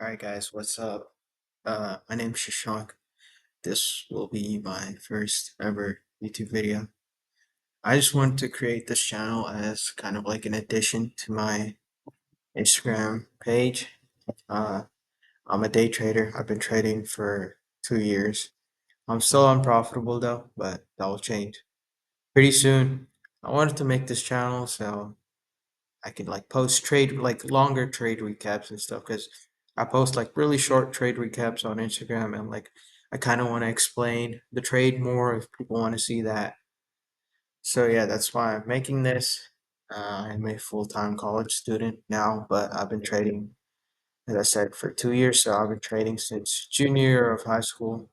Alright guys, what's up? My name's Shashank. This will be my first ever YouTube video. I just wanted to create this channel as kind of like an addition to my Instagram page. Uh, I'm a day trader. I've been trading for 2 years. I'm still unprofitable though, but that will change pretty soon. I wanted to make this channel so I can like post trade like longer trade recaps and stuff because I post like really short trade recaps on Instagram and like I kind of want to explain the trade more if people want to see that. So yeah, that's why I'm making this. I'm a full-time college student now, but I've been trading, as I said, for 2 years. So I've been trading since junior year of high school.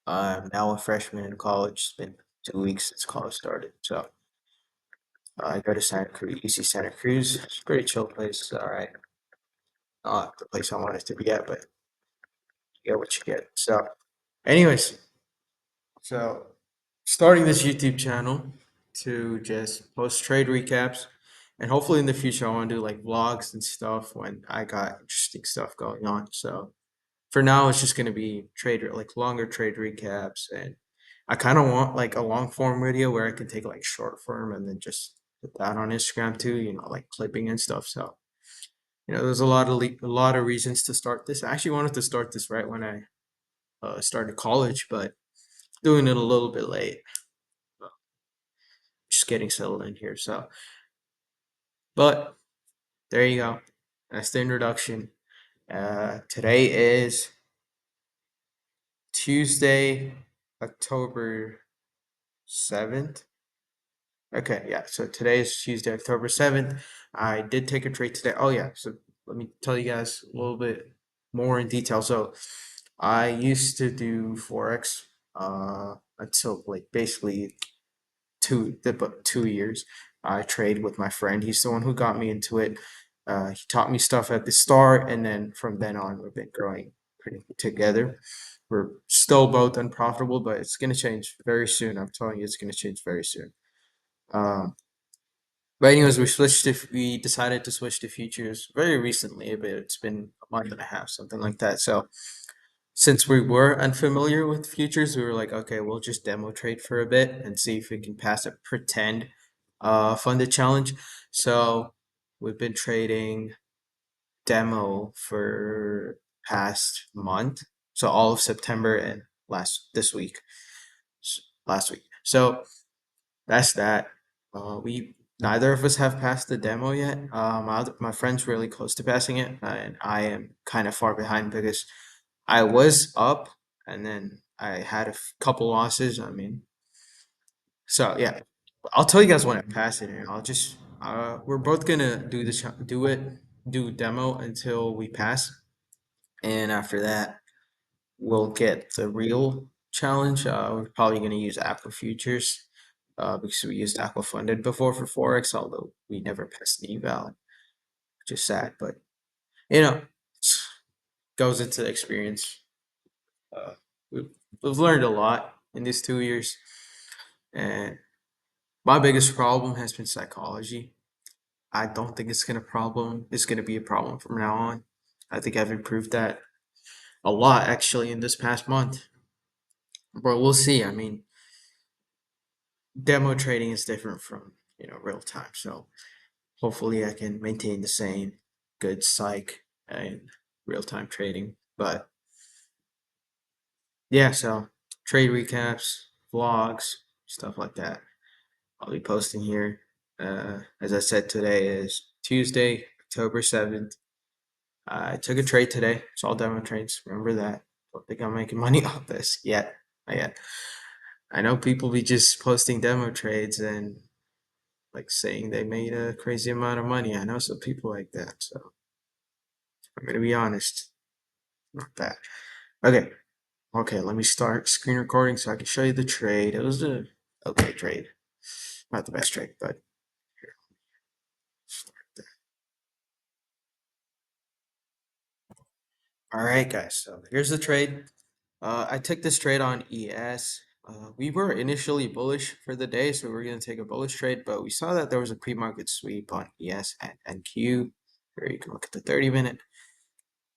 I'm now a freshman in college. It's been 2 weeks since college started. So I go to Santa Cruz, UC Santa Cruz. It's a pretty chill place. All right. Not the place I wanted to be at, but you get what you get. So, anyways, so starting this YouTube channel to just post trade recaps, and hopefully in the future I want to do like vlogs and stuff when I got interesting stuff going on. So for now, it's just gonna be trade like longer trade recaps, and I kind of want like a long form video where I can take like short form and then just put that on Instagram too. Like clipping and stuff. So there's a lot of reasons to start this. I actually wanted to start this right when I started college, but doing it a little bit late. uh, Just getting settled in here. So, but there you go. That's the introduction. Today is Tuesday, October 7th. Okay, yeah. So today is Tuesday, October 7th. I did take a trade today. Oh yeah. So let me tell you guys a little bit more in detail. So I used to do forex until like basically 2 years. I trade with my friend. He's the one who got me into it. He taught me stuff at the start, and then from then on, we've been growing pretty together. We're still both unprofitable, but it's gonna change very soon. I'm telling you, it's gonna change very soon. Um, but anyways, we decided to switch to futures very recently, but it's been a month and a half, something like that. So since we were unfamiliar with futures, we were like, okay, we'll just demo trade for a bit and see if we can pass a pretend funded challenge. So we've been trading demo for past month, so all of September and this week, last week. So that's that. We Neither of us have passed the demo yet. My friend's really close to passing it, and I am kind of far behind because I was up and then I had couple losses. I mean, so yeah, I'll tell you guys when I pass it, and I'll just we're both gonna do demo until we pass, and after that we'll get the real challenge. We're probably gonna use Aqua Futures because we used Aqua Funded before for Forex, although we never passed the eval, which is sad, but you know, goes into the experience. Uh, we've, we've learned a lot in these 2 years, and my biggest problem has been psychology. I don't think it's gonna be a problem from now on. I think I've improved that a lot actually in this past month. But we'll see. I mean, demo trading is different from real time, so hopefully I can maintain the same good psych in real time trading. But yeah, so trade recaps, vlogs, stuff like that. I'll be posting here. As I said, today is Tuesday, October 7th. I took a trade today. It's all demo trades. Remember that. Don't think I'm making money off this yet. Not yet. I know people be just posting demo trades and like saying they made a crazy amount of money. I know some people like that. So I'm gonna be honest. Not that. Okay. Okay, let me start screen recording so I can show you the trade. It was a okay trade. Not the best trade, but here. All right, guys. So here's the trade. I took this trade on ES. We were initially bullish for the day, so we are going to take a bullish trade, but we saw that there was a pre-market sweep on ES and NQ. Here you can look at the 30-minute.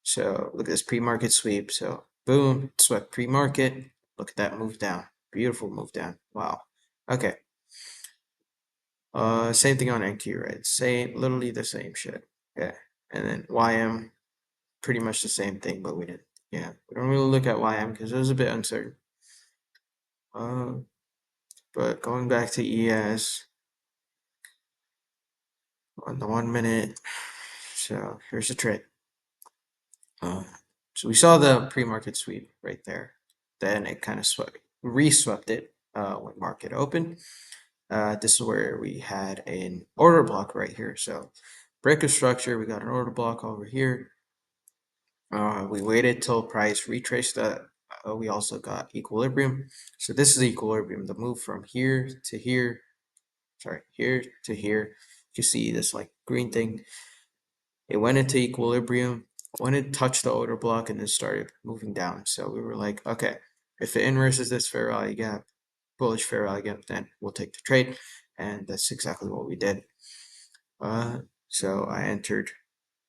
So look at this pre-market sweep. So boom, swept pre-market. Look at that move down. Beautiful move down. Wow. Okay. Same thing on NQ, right? Same, literally the same shit. Okay. And then YM, pretty much the same thing, but we didn't. Yeah, we don't really look at YM because it was a bit uncertain. Uh, but going back to ES on the 1 minute. So here's the trade. Uh, so we saw the pre-market sweep right there. Then it kind of re-swept it when market opened. This is where we had an order block right here. So break of structure, we got an order block over here. We waited till price retraced that. We also got equilibrium. So this is equilibrium, the move from here to here, sorry, here to here. You see this like green thing. It went into equilibrium, when it touched the order block, and then started moving down. So we were like, okay, if it inverses this fair value gap, bullish fair value gap, then we'll take the trade. And that's exactly what we did. So I entered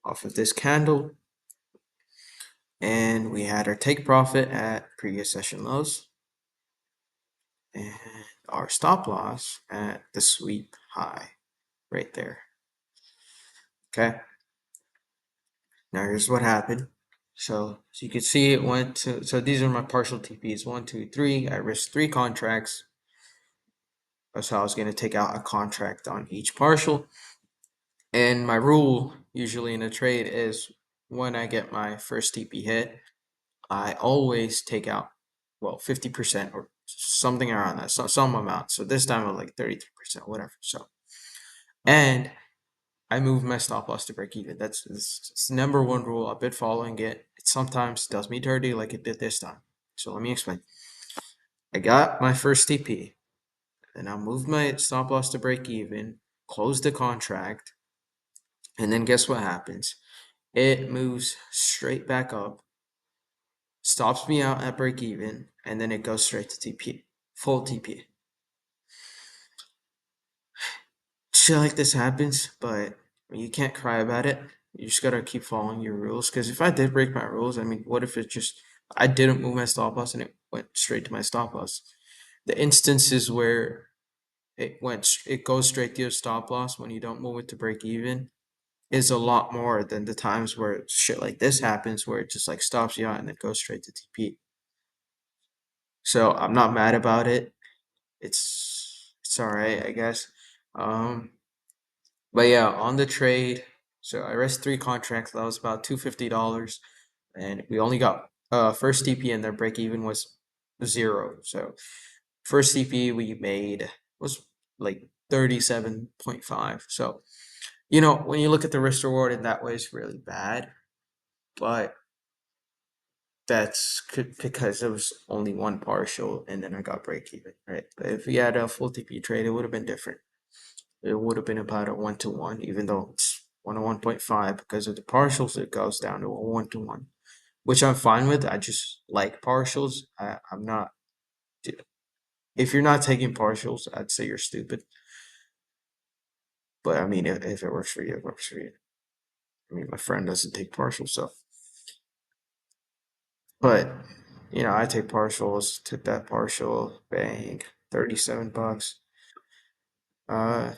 off of this candle, and we had our take profit at previous session lows and our stop loss at the sweep high right there. Okay. Now here's what happened. So you can see it went to, so these are my partial TPs, 1, 2, 3. I risked 3 contracts. So I was going to take out a contract on each partial. And my rule usually in a trade is when I get my first TP hit, I always take out, well, 50% or something around that, so some amount. So this time I was like 33%, whatever. So, and I move my stop loss to break even. That's number one rule. I've been following it. It sometimes does me dirty like it did this time. So let me explain. I got my first TP, and I moved my stop loss to break even, closed the contract, and then guess what happens? It moves straight back up, stops me out at break even, and then it goes straight to TP, full TP. Shit like this happens, but you can't cry about it. You just gotta keep following your rules. Because if I did break my rules, I mean, what if it just I didn't move my stop loss and it went straight to my stop loss? The instances where it goes straight to your stop loss when you don't move it to break even is a lot more than the times where shit like this happens, where it just like stops you out and it goes straight to TP. So I'm not mad about it. It's all right, I guess. Um, But yeah, on the trade, so I risked 3 contracts. That was about $250, and we only got first TP, and their break even was 0. So first TP we made was like 37.5. So when you look at the risk reward in that way, it's really bad, but that's because it was only one partial, and then I got break even, right? But if we had a full TP trade, it would have been different. It would have been about a 1-to-1, even though it's 1 to 1.5 because of the partials. It goes down to a 1-to-1, which I'm fine with. I just like partials. I'm not. If you're not taking partials, I'd say you're stupid. But I mean, if it works for you, it works for you. I mean, my friend doesn't take partials, so. But I take partials. Took that partial, bang, $37. Uh,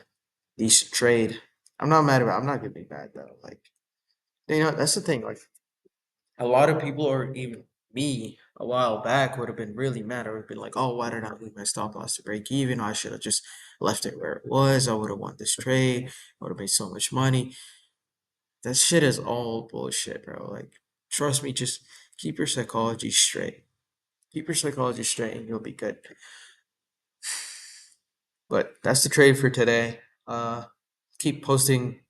Decent trade. I'm not mad about. I'm not gonna be mad though. Like that's the thing. Like a lot of people, or even me a while back, would have been really mad. I would have been like, oh, why did I leave my stop loss to break even? I should have just left it where it was. I would have won this trade. I would have made so much money. That shit is all bullshit, bro. Like, trust me, just keep your psychology straight. Keep your psychology straight and you'll be good. But that's the trade for today. Keep posting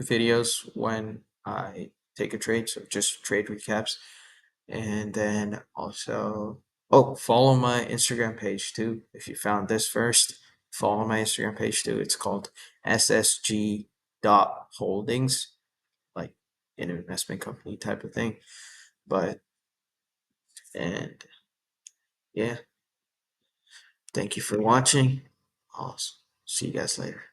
videos when I take a trade, so just trade recaps. And then also, oh, follow my Instagram page too. If you found this first, follow my Instagram page too. It's called ssg.holdings, like an investment company type of thing. But, and yeah, thank you for watching. I'll see you guys later.